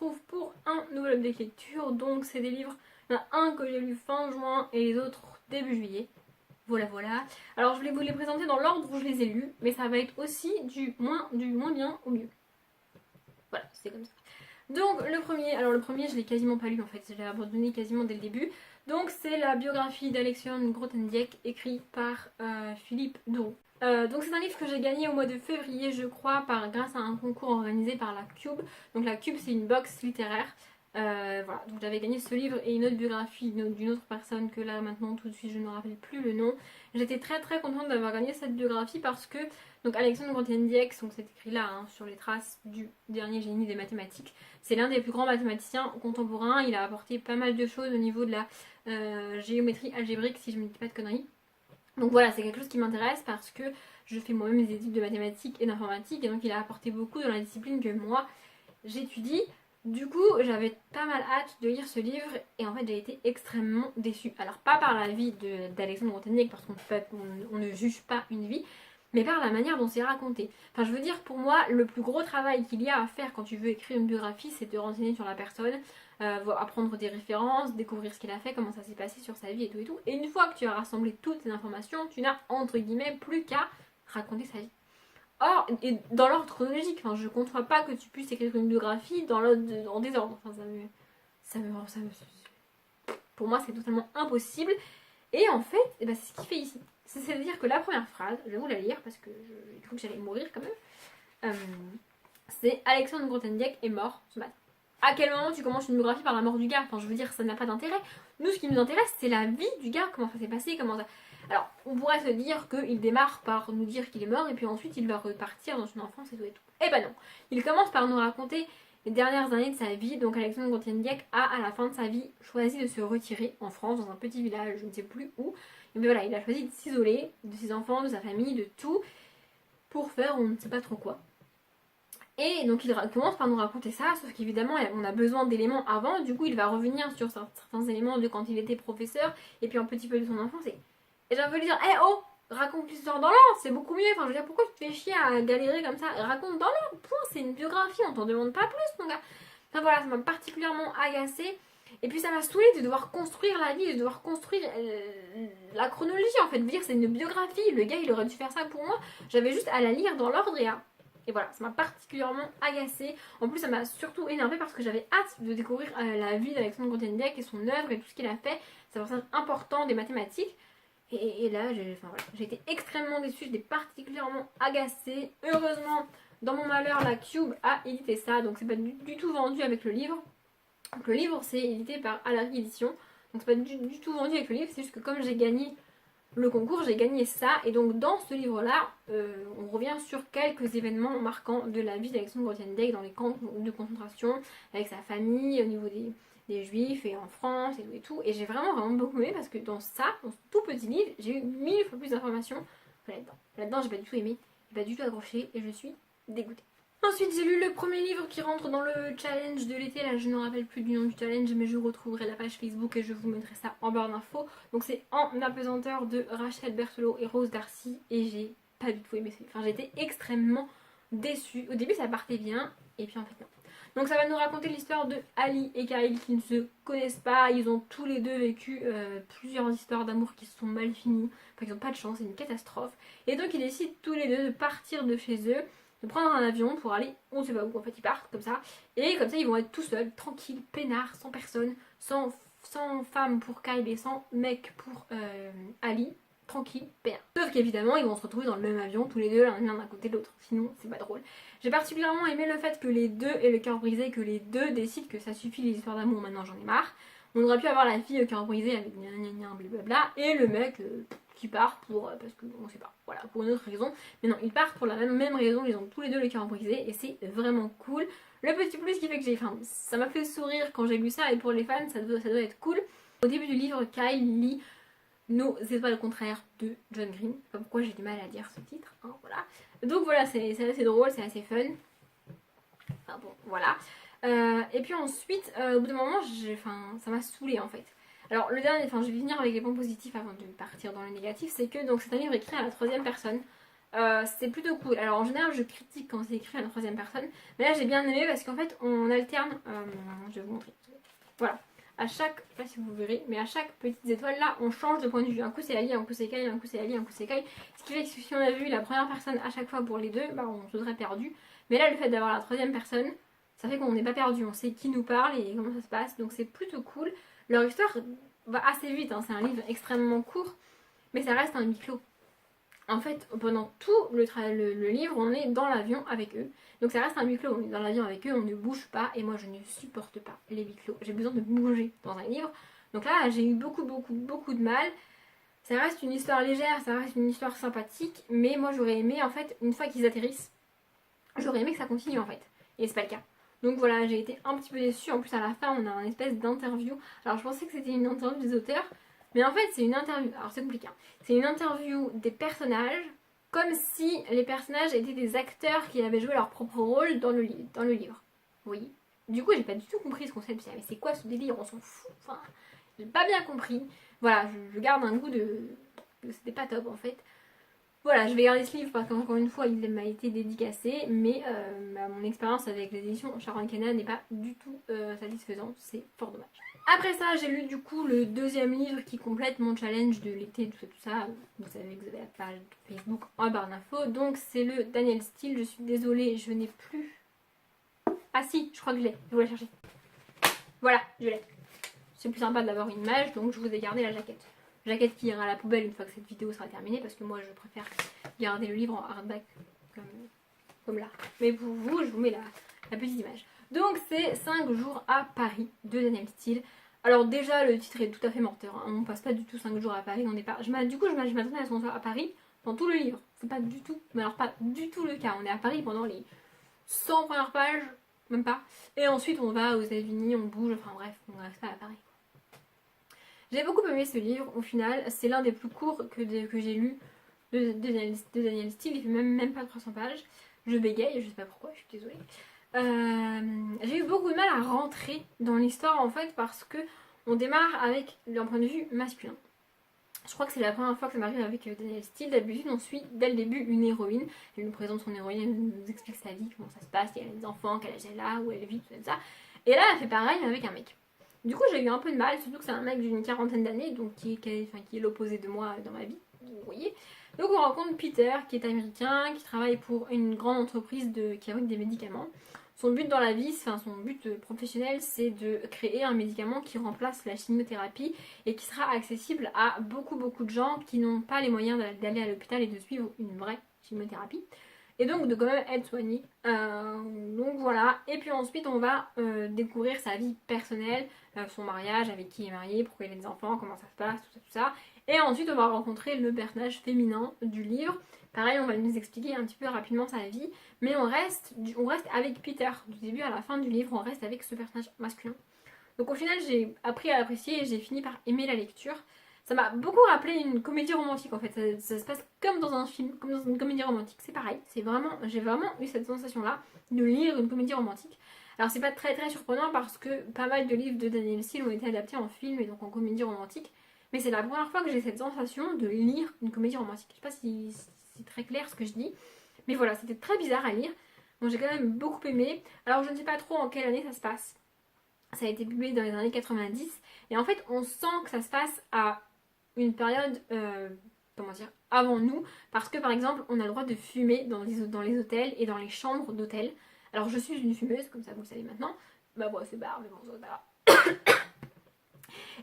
retrouve pour un nouvel update lecture. Donc c'est des livres, il y en a un que j'ai lu fin juin et les autres début juillet. Voilà. Alors je voulais vous les présenter dans l'ordre où je les ai lus, mais ça va être aussi du moins bien au mieux. Voilà, c'est comme ça. Donc le premier je l'ai quasiment pas lu en fait, je l'ai abandonné quasiment dès le début. Donc c'est la biographie d'Alexandre Grothendieck écrite par Philippe Dourou. Donc c'est un livre que j'ai gagné au mois de février je crois grâce à un concours organisé par la Cube. Donc la Cube c'est une box littéraire. Voilà, donc j'avais gagné ce livre et une autre biographie d'une autre personne que là maintenant tout de suite je ne me rappelle plus le nom. J'étais très contente d'avoir gagné cette biographie parce que donc Alexandre Grothendieck, donc c'est écrit là sur les traces du dernier génie des mathématiques, c'est l'un des plus grands mathématiciens contemporains. Il a apporté pas mal de choses au niveau de la géométrie algébrique si je ne me dis pas de conneries. Donc voilà, c'est quelque chose qui m'intéresse parce que je fais moi-même des études de mathématiques et d'informatique et donc il a apporté beaucoup dans la discipline que moi j'étudie. Du coup, j'avais pas mal hâte de lire ce livre et en fait j'ai été extrêmement déçue. Alors pas par la vie d'Alexandre Grothendieck parce qu'on ne juge pas une vie, mais par la manière dont c'est raconté. Enfin je veux dire, pour moi, le plus gros travail qu'il y a à faire quand tu veux écrire une biographie, c'est de te renseigner sur la personne, apprendre des références, découvrir ce qu'il a fait, comment ça s'est passé sur sa vie et tout et tout. Et une fois que tu as rassemblé toutes ces informations, tu n'as entre guillemets plus qu'à raconter sa vie. Or, et dans l'ordre chronologique, enfin, je ne conçois pas que tu puisses écrire une biographie en désordre. Enfin, pour moi, c'est totalement impossible. Et en fait, c'est ce qu'il fait ici. C'est-à-dire que la première phrase, je vais vous la lire parce que j'ai cru que j'allais mourir quand même. C'est Alexandre Grothendieck est mort ce matin. À quel moment tu commences une biographie par la mort du gars? Enfin, je veux dire, ça n'a pas d'intérêt. Nous, ce qui nous intéresse, c'est la vie du gars, comment ça s'est passé, comment ça... Alors, on pourrait se dire qu'il démarre par nous dire qu'il est mort et puis ensuite il va repartir dans son enfance et tout et tout. Eh ben non. Il commence par nous raconter les dernières années de sa vie. Donc Alexandre Grothendieck a, à la fin de sa vie, choisi de se retirer en France, dans un petit village, je ne sais plus où. Et bien voilà, il a choisi de s'isoler de ses enfants, de sa famille, de tout, pour faire on ne sait pas trop quoi. Et donc il commence par nous raconter ça, sauf qu'évidemment on a besoin d'éléments avant, du coup il va revenir sur certains éléments de quand il était professeur, et puis un petit peu de son enfance. Et j'ai envie de lui dire, oh, raconte l'histoire dans l'ordre, c'est beaucoup mieux. Enfin, je veux dire, pourquoi tu te fais chier à galérer comme ça? Raconte dans l'ordre, point, c'est une biographie, on t'en demande pas plus, mon gars. Enfin voilà, ça m'a particulièrement agacée. Et puis ça m'a saoulée de devoir construire la vie, de devoir construire la chronologie en fait. De dire c'est une biographie, le gars il aurait dû faire ça pour moi. J'avais juste à la lire dans l'ordre et voilà, ça m'a particulièrement agacée. En plus, ça m'a surtout énervée parce que j'avais hâte de découvrir la vie d'Alexandre Grothendieck et son œuvre et tout ce qu'il a fait. C'est un personnage important des mathématiques. Et là, j'ai été extrêmement déçue, j'étais particulièrement agacée. Heureusement, dans mon malheur, la Cube a édité ça, donc c'est pas du tout vendu avec le livre. Donc le livre, c'est édité par Alary Édition, donc c'est pas du tout vendu avec le livre, c'est juste que comme j'ai gagné le concours, j'ai gagné ça. Et donc dans ce livre-là, on revient sur quelques événements marquants de la vie d'Alexandre Grothendieck dans les camps de concentration, avec sa famille, au niveau des juifs et en France et tout. Et j'ai vraiment beaucoup aimé parce que dans ce tout petit livre, j'ai eu 1000 fois plus d'informations que là-dedans. Là-dedans, j'ai pas du tout aimé, j'ai pas du tout accroché et je suis dégoûtée. Ensuite, j'ai lu le premier livre qui rentre dans le challenge de l'été. Là, je ne me rappelle plus du nom du challenge, mais je retrouverai la page Facebook et je vous mettrai ça en barre d'infos. Donc, c'est En apesanteur de Rachel Berthelot et Rose Darcy. Et j'ai pas du tout aimé ce livre. Enfin, j'étais extrêmement déçue. Au début, ça partait bien, et puis en fait, non. Donc, ça va nous raconter l'histoire de Ali et Kyle qui ne se connaissent pas. Ils ont tous les deux vécu plusieurs histoires d'amour qui se sont mal finies. Enfin, ils n'ont pas de chance, c'est une catastrophe. Et donc, ils décident tous les deux de partir de chez eux, de prendre un avion pour aller, on sait pas où, en fait ils partent comme ça, et comme ça ils vont être tout seuls, tranquilles, peinards, sans personne, sans femme pour Kyle et sans mec pour Ali, tranquille, peinards. Sauf qu'évidemment ils vont se retrouver dans le même avion, tous les deux, l'un d'un côté de l'autre, sinon c'est pas drôle. J'ai particulièrement aimé le fait que les deux aient le cœur brisé, que les deux décident que ça suffit les histoires d'amour, maintenant j'en ai marre. On aurait pu avoir la fille au cœur brisé avec blablabla, et le mec qui part parce que on sait pas, voilà, pour une autre raison. Mais non, ils partent pour la même raison, ils ont tous les deux le cœur brisé et c'est vraiment cool. Le petit plus qui fait que ça m'a fait sourire quand j'ai lu ça et pour les fans ça doit être cool. Au début du livre, Kyle lit Nos étoiles contraires de John Green. Pas pourquoi j'ai du mal à dire ce titre, hein, voilà. Donc voilà, c'est assez drôle, c'est assez fun. Enfin bon, voilà. Et puis ensuite, au bout d'un moment, ça m'a saoulée en fait. Alors le dernier, je vais finir avec les points positifs avant de partir dans le négatif, c'est que donc c'est un livre écrit à la troisième personne. C'est plutôt cool. Alors en général je critique quand c'est écrit à la troisième personne, mais là j'ai bien aimé parce qu'en fait on alterne, je vais vous montrer, voilà, à chaque, je sais pas si vous verrez, mais à chaque petite étoile là on change de point de vue, un coup c'est Ali, un coup c'est Kai, un coup c'est Ali, un coup c'est Kai, ce qui fait que si on a vu la première personne à chaque fois pour les deux, bah on se serait perdu, mais là le fait d'avoir la troisième personne, ça fait qu'on n'est pas perdu, on sait qui nous parle et comment ça se passe, donc c'est plutôt cool. Leur histoire va assez vite, hein. C'est un livre extrêmement court, mais ça reste un huis clos. En fait, pendant tout le livre, on est dans l'avion avec eux. Donc ça reste un huis clos, on est dans l'avion avec eux, on ne bouge pas. Et moi, je ne supporte pas les huis clos. J'ai besoin de bouger dans un livre. Donc là, j'ai eu beaucoup de mal. Ça reste une histoire légère, ça reste une histoire sympathique. Mais moi, j'aurais aimé, en fait, une fois qu'ils atterrissent, j'aurais aimé que ça continue, en fait. Et c'est pas le cas. Donc voilà, j'ai été un petit peu déçue. En plus, à la fin, on a un espèce d'interview. Alors, je pensais que c'était une interview des auteurs. Mais en fait, c'est une interview. Alors, c'est compliqué, hein. C'est une interview des personnages, comme si les personnages étaient des acteurs qui avaient joué leur propre rôle dans le livre. Oui. Du coup, j'ai pas du tout compris ce concept. Mais c'est quoi ce délire? On s'en fout. Enfin, j'ai pas bien compris. Voilà, je garde un goût de. C'était pas top en fait. Voilà, je vais garder ce livre parce qu'encore une fois, il m'a été dédicacé, mais mon expérience avec les éditions Sharon Cana n'est pas du tout satisfaisante. C'est fort dommage. Après ça, j'ai lu du coup le deuxième livre qui complète mon challenge de l'été, tout ça. Vous savez que vous avez la page Facebook en barre d'infos. Donc c'est le Danielle Steele. Je suis désolée, je n'ai plus. Ah si, je crois que je l'ai. Je vais la chercher. Voilà, je l'ai. C'est plus sympa de l'avoir une image, donc je vous ai gardé la jaquette. Jaquette qui ira à la poubelle une fois que cette vidéo sera terminée, parce que moi je préfère garder le livre en hardback comme là. Mais pour vous, je vous mets la petite image. Donc c'est 5 jours à Paris de Danielle Steele. Alors déjà le titre est tout à fait menteur, hein. On passe pas du tout 5 jours à Paris, on n'est pas. Du coup je m'attendais à ce qu'on soit à Paris dans tout le livre. C'est pas du tout, mais alors pas du tout le cas. On est à Paris pendant les 100 premières pages, même pas. Et ensuite on va aux États-Unis, on bouge, enfin bref, on reste pas à Paris. J'ai beaucoup aimé ce livre, au final, c'est l'un des plus courts que j'ai lu de Danielle Steele, il fait même pas 300 pages. Je bégaye, je sais pas pourquoi, je suis désolée. J'ai eu beaucoup de mal à rentrer dans l'histoire en fait parce que on démarre avec un point de vue masculin. Je crois que c'est la première fois que ça m'arrive avec Danielle Steele. D'habitude, on suit dès le début une héroïne. Elle nous présente son héroïne, elle nous explique sa vie, comment ça se passe, si elle a des enfants, quel âge elle a, où elle vit, tout ça. Et là, elle fait pareil avec un mec. Du coup, j'ai eu un peu de mal, surtout que c'est un mec d'une quarantaine d'années, donc qui est l'opposé de moi dans ma vie, vous voyez. Donc on rencontre Peter, qui est américain, qui travaille pour une grande entreprise qui fabrique des médicaments. Son but dans la vie, son but professionnel, c'est de créer un médicament qui remplace la chimiothérapie et qui sera accessible à beaucoup de gens qui n'ont pas les moyens d'aller à l'hôpital et de suivre une vraie chimiothérapie. Et donc de quand même être soigné. Donc voilà. Et puis ensuite on va découvrir sa vie personnelle, son mariage, avec qui il est marié, pourquoi il a des enfants, comment ça se passe, tout ça. Et ensuite on va rencontrer le personnage féminin du livre. Pareil, on va nous expliquer un petit peu rapidement sa vie, mais on reste avec Peter. Du début à la fin du livre, on reste avec ce personnage masculin. Donc au final, j'ai appris à apprécier et j'ai fini par aimer la lecture. Ça m'a beaucoup rappelé une comédie romantique en fait. Ça se passe comme dans un film, comme dans une comédie romantique. C'est pareil. J'ai vraiment eu cette sensation-là de lire une comédie romantique. Alors c'est pas très surprenant parce que pas mal de livres de Danielle Steele ont été adaptés en film et donc en comédie romantique. Mais c'est la première fois que j'ai cette sensation de lire une comédie romantique. Je sais pas si c'est très clair ce que je dis. Mais voilà, c'était très bizarre à lire. Donc j'ai quand même beaucoup aimé. Alors je ne sais pas trop en quelle année ça se passe. Ça a été publié dans les années 90. Et en fait, on sent que ça se passe à une période, avant nous. Parce que par exemple, on a le droit de fumer dans les hôtels et dans les chambres d'hôtel. Alors je suis une fumeuse, comme ça vous le savez maintenant. Bah bon, c'est barre, mais bon, c'est pas grave.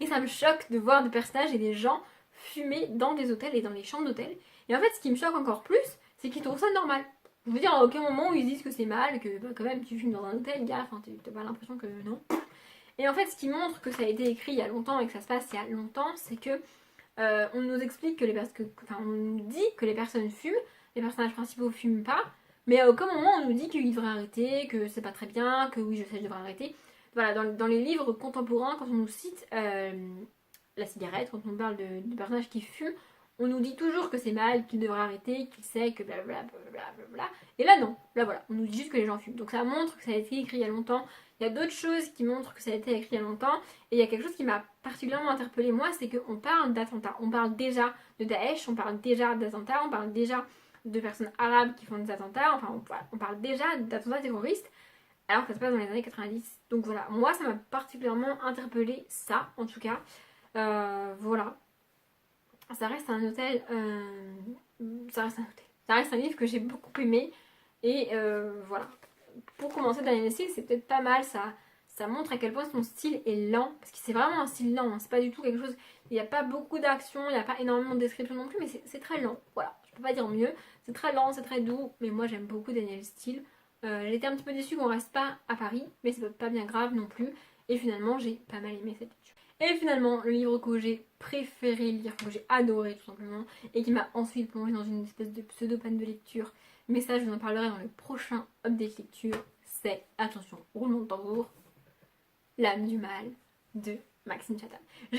Et ça me choque de voir des personnages et des gens fumer dans des hôtels et dans les chambres d'hôtel. Et en fait, ce qui me choque encore plus, c'est qu'ils trouvent ça normal. Je veux dire, à aucun moment où ils disent que c'est mal, que bah, quand même tu fumes dans un hôtel, gars, enfin t'as pas l'impression que non. Et en fait, ce qui montre que ça a été écrit il y a longtemps et que ça se passe il y a longtemps, c'est que on nous explique que on nous dit que les personnes fument, les personnages principaux fument pas, mais à aucun moment on nous dit qu'ils devraient arrêter, que c'est pas très bien, que oui je sais je devrais arrêter. Voilà, dans les livres contemporains, quand on nous cite la cigarette, quand on parle de personnages qui fument, on nous dit toujours que c'est mal, qu'il devrait arrêter, qu'il sait que blablabla. Et là non, là voilà, on nous dit juste que les gens fument. Donc ça montre que ça a été écrit il y a longtemps. Il y a d'autres choses qui montrent que ça a été écrit il y a longtemps. Et il y a quelque chose qui m'a particulièrement interpellée moi, c'est qu'on parle d'attentats. On parle déjà de Daesh, on parle déjà d'attentats, on parle déjà de personnes arabes qui font des attentats, enfin on parle déjà d'attentats terroristes, alors que ça se passe dans les années 90. Donc voilà, moi ça m'a particulièrement interpellée, ça en tout cas. Voilà. Ça reste un hôtel. Ça reste un hôtel. Ça reste un livre que j'ai beaucoup aimé. Et voilà. Pour commencer Daniel Steele, c'est peut-être pas mal. Ça montre à quel point son style est lent. Parce que c'est vraiment un style lent. Hein. C'est pas du tout quelque chose. Il n'y a pas beaucoup d'action. Il n'y a pas énormément de description non plus. Mais c'est très lent. Voilà. Je peux pas dire mieux. C'est très lent, c'est très doux. Mais moi j'aime beaucoup Daniel Steele. J'étais un petit peu déçue qu'on reste pas à Paris. Mais c'est pas bien grave non plus. Et finalement, j'ai pas mal aimé cette lecture. Et finalement, le livre que j'ai préféré lire, que j'ai adoré tout simplement, et qui m'a ensuite plongé dans une espèce de pseudo-panne de lecture, mais ça je vous en parlerai dans le prochain update lecture, c'est, attention, roulement de tambour, L'âme du mal de Maxime Chatham. Je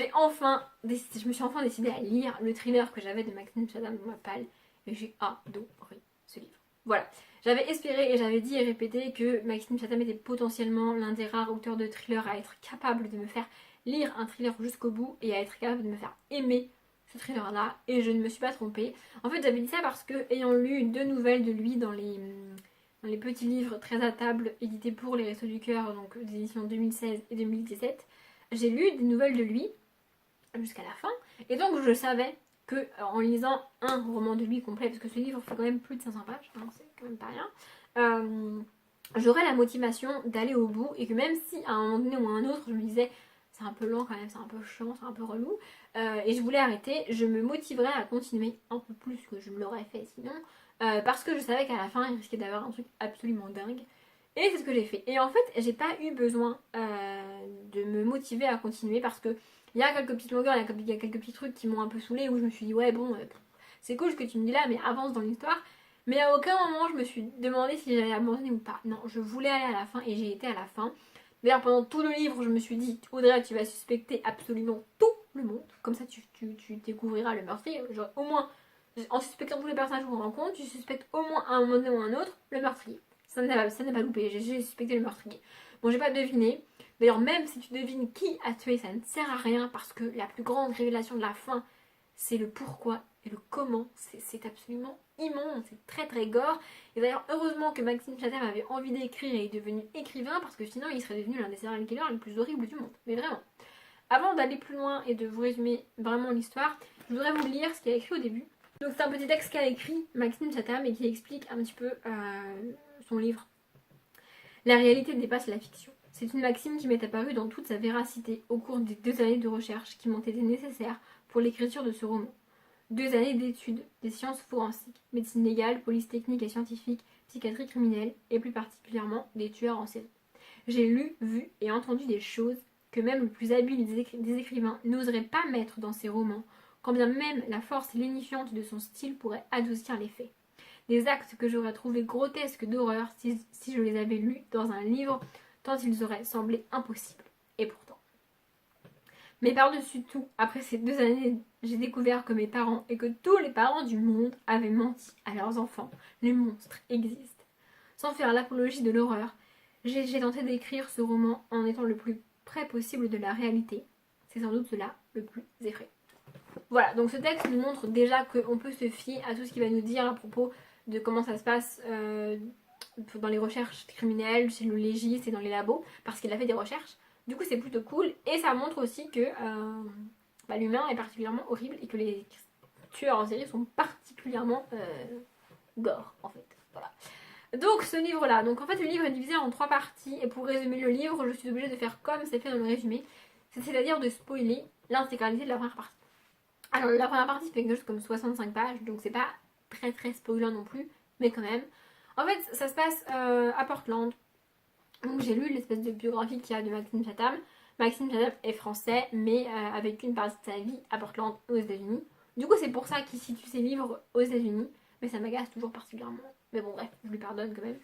me suis enfin décidée à lire le thriller que j'avais de Maxime Chatham dans ma palle, et j'ai adoré ce livre. Voilà, j'avais espéré et j'avais dit et répété que Maxime Chatham était potentiellement l'un des rares auteurs de thrillers à être capable de me faire lire un thriller jusqu'au bout et à être capable de me faire aimer ce thriller là, et je ne me suis pas trompée. En fait j'avais dit ça parce que, ayant lu 2 nouvelles de lui dans les petits livres très à table édités pour les Restos du Cœur, donc des éditions 2016 et 2017, j'ai lu des nouvelles de lui jusqu'à la fin, et donc je savais que en lisant un roman de lui complet, parce que ce livre fait quand même plus de 500 pages, hein, c'est quand même pas rien, j'aurais la motivation d'aller au bout, et que même si à un moment donné ou à un autre je me disais c'est un peu lent quand même, c'est un peu chiant, c'est un peu relou, et je voulais arrêter, je me motiverais à continuer un peu plus que je ne l'aurais fait sinon, parce que je savais qu'à la fin il risquait d'avoir un truc absolument dingue. Et c'est ce que j'ai fait. Et en fait, j'ai pas eu besoin de me motiver à continuer parce que il y a quelques petites longueurs, il y a quelques petits trucs qui m'ont un peu saoulé où je me suis dit ouais bon, c'est cool ce que tu me dis là, mais avance dans l'histoire. Mais à aucun moment je me suis demandé si j'allais abandonner ou pas. Non, je voulais aller à la fin et j'ai été à la fin. D'ailleurs, pendant tout le livre, je me suis dit, Audrey, tu vas suspecter absolument tout le monde. Comme ça, tu découvriras le meurtrier. Genre, au moins, en suspectant tous les personnages qu'on rencontre, tu suspectes au moins à un moment donné ou à un autre le meurtrier. Ça n'a pas loupé, j'ai suspecté le meurtrier. Bon, j'ai pas deviné. D'ailleurs, même si tu devines qui a tué, ça ne sert à rien parce que la plus grande révélation de la fin, c'est le pourquoi et le comment. C'est absolument immonde, c'est très très gore. Et d'ailleurs, heureusement que Maxime Chatham avait envie d'écrire et est devenu écrivain parce que sinon il serait devenu l'un des serial killers les plus horribles du monde. Mais vraiment. Avant d'aller plus loin et de vous résumer vraiment l'histoire, je voudrais vous lire ce qu'il a écrit au début. Donc c'est un petit texte qu'a écrit Maxime Chatham et qui explique un petit peu son livre. La réalité dépasse la fiction. C'est une maxime qui m'est apparue dans toute sa véracité au cours des 2 années de recherche qui m'ont été nécessaires pour l'écriture de ce roman. 2 années d'études des sciences forensiques, médecine légale, police technique et scientifique, psychiatrie criminelle et plus particulièrement des tueurs en série. J'ai lu, vu et entendu des choses que même le plus habile des écrivains n'oserait pas mettre dans ses romans, quand bien même la force lénifiante de son style pourrait adoucir les faits. Des actes que j'aurais trouvés grotesques d'horreur si je les avais lus dans un livre, tant ils auraient semblé impossibles. Et pourtant. Mais par-dessus tout, après ces 2 années, j'ai découvert que mes parents et que tous les parents du monde avaient menti à leurs enfants. Les monstres existent. Sans faire l'apologie de l'horreur, j'ai tenté d'écrire ce roman en étant le plus près possible de la réalité. C'est sans doute cela le plus effrayant. Voilà, donc ce texte nous montre déjà qu'on peut se fier à tout ce qu'il va nous dire à propos de comment ça se passe dans les recherches criminelles, chez le légiste et dans les labos, parce qu'il a fait des recherches. Du coup, c'est plutôt cool. Et ça montre aussi que l'humain est particulièrement horrible et que les tueurs en série sont particulièrement gore, en fait. Voilà. Donc, ce livre-là. Donc, en fait, le livre est divisé en 3 parties. Et pour résumer le livre, je suis obligée de faire comme c'est fait dans le résumé. C'est-à-dire de spoiler l'intégralité de la première partie. Alors, la première partie fait quelque chose comme 65 pages. Donc, c'est pas très très spoilant non plus. Mais quand même. En fait, ça se passe à Portland. Donc j'ai lu l'espèce de biographie qu'il y a de Maxime Chatham. Maxime Chatham est français, mais a vécu une partie de sa vie à Portland, aux États-Unis. Du coup, c'est pour ça qu'il situe ses livres aux États-Unis. Mais ça m'agace toujours particulièrement. Mais bon, bref, je lui pardonne quand même.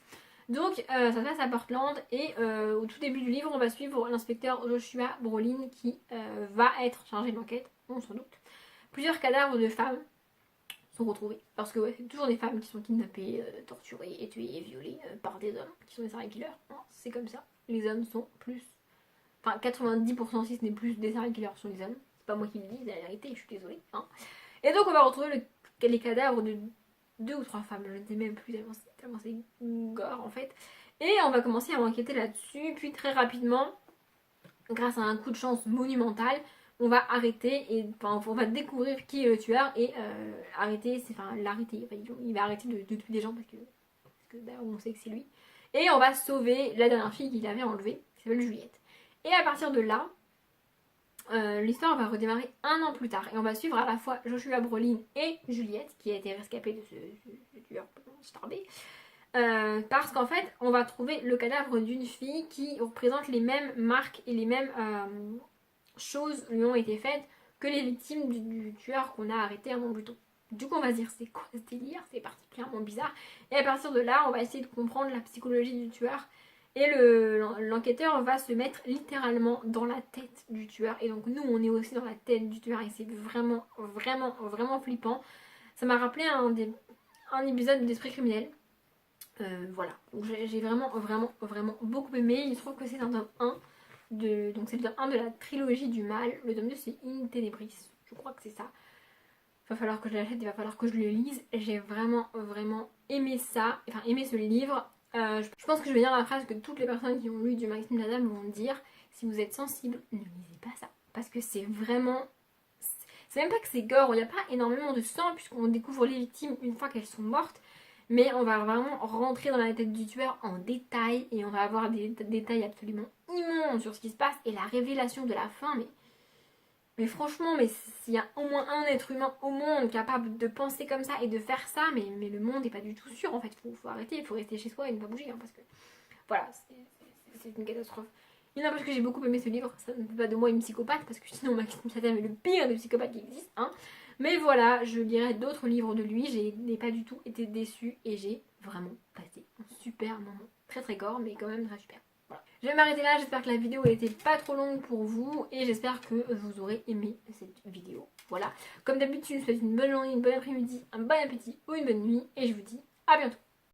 Donc, ça se passe à Portland. Et au tout début du livre, on va suivre l'inspecteur Joshua Brolin qui va être chargé d'enquête, on s'en doute. Plusieurs cadavres de femmes sont retrouvés. Parce que ouais, c'est toujours des femmes qui sont kidnappées, torturées, et tuées et violées par des hommes qui sont des serial killers. C'est comme ça. Les hommes sont plus... Enfin, 90% si ce n'est plus des serial killers sont des hommes. C'est pas moi qui le dis, c'est la vérité, je suis désolée. Hein. Et donc on va retrouver les cadavres de 2 ou 3 femmes, je ne sais même plus tellement c'est gore en fait. Et on va commencer à enquêter là-dessus, puis très rapidement, grâce à un coup de chance monumental, on va arrêter et enfin, on va découvrir qui est le tueur et arrêter, enfin l'arrêter, enfin, il va arrêter de tuer des gens parce que d'ailleurs on sait que c'est lui. Et on va sauver la dernière fille qu'il avait enlevée, qui s'appelle Juliette. Et à partir de là, l'histoire va redémarrer un an plus tard et on va suivre à la fois Joshua Brolin et Juliette qui a été rescapée de ce tueur starbé. Parce qu'en fait on va trouver le cadavre d'une fille qui représente les mêmes marques et les mêmes choses lui ont été faites que les victimes du tueur qu'on a arrêté un an plus tôt. Du coup on va se dire c'est quoi ce délire, c'est particulièrement bizarre et à partir de là on va essayer de comprendre la psychologie du tueur. Et l'enquêteur va se mettre littéralement dans la tête du tueur. Et donc nous, on est aussi dans la tête du tueur. Et c'est vraiment, vraiment, vraiment flippant. Ça m'a rappelé un épisode d'Esprit criminel. Voilà. J'ai vraiment, vraiment, vraiment beaucoup aimé. Il se trouve que c'est un tome 1. Donc c'est le tome 1 de la trilogie du mal. Le tome 2, c'est In Tenebris. Je crois que c'est ça. Il va falloir que je l'achète, il va falloir que je le lise. J'ai vraiment, vraiment aimé ça. Enfin, aimé ce livre. Je pense que je vais dire la phrase que toutes les personnes qui ont lu du Maxime Nadal vont dire: si vous êtes sensible, ne lisez pas ça. Parce que c'est vraiment... C'est même pas que c'est gore, il n'y a pas énormément de sang puisqu'on découvre les victimes une fois qu'elles sont mortes. Mais on va vraiment rentrer dans la tête du tueur en détail et on va avoir des détails absolument immondes sur ce qui se passe. Et la révélation de la fin, mais franchement, mais s'il y a au moins un être humain au monde capable de penser comme ça et de faire ça, mais le monde n'est pas du tout sûr en fait. Faut arrêter, il faut rester chez soi et ne pas bouger. Hein, parce que voilà, c'est une catastrophe. Il n'empêche que j'ai beaucoup aimé ce livre. Ça ne fait pas de moi une psychopathe parce que sinon Maxime Chatham est le pire des psychopathes qui existe. Hein. Mais voilà, je lirai d'autres livres de lui. Je n'ai pas du tout été déçue et j'ai vraiment passé un super moment. Très très gore, mais quand même très super. Voilà. Je vais m'arrêter là, j'espère que la vidéo a été pas trop longue pour vous et j'espère que vous aurez aimé cette vidéo. Voilà, comme d'habitude, je vous souhaite une bonne journée, une bonne après-midi, un bon appétit ou une bonne nuit et je vous dis à bientôt.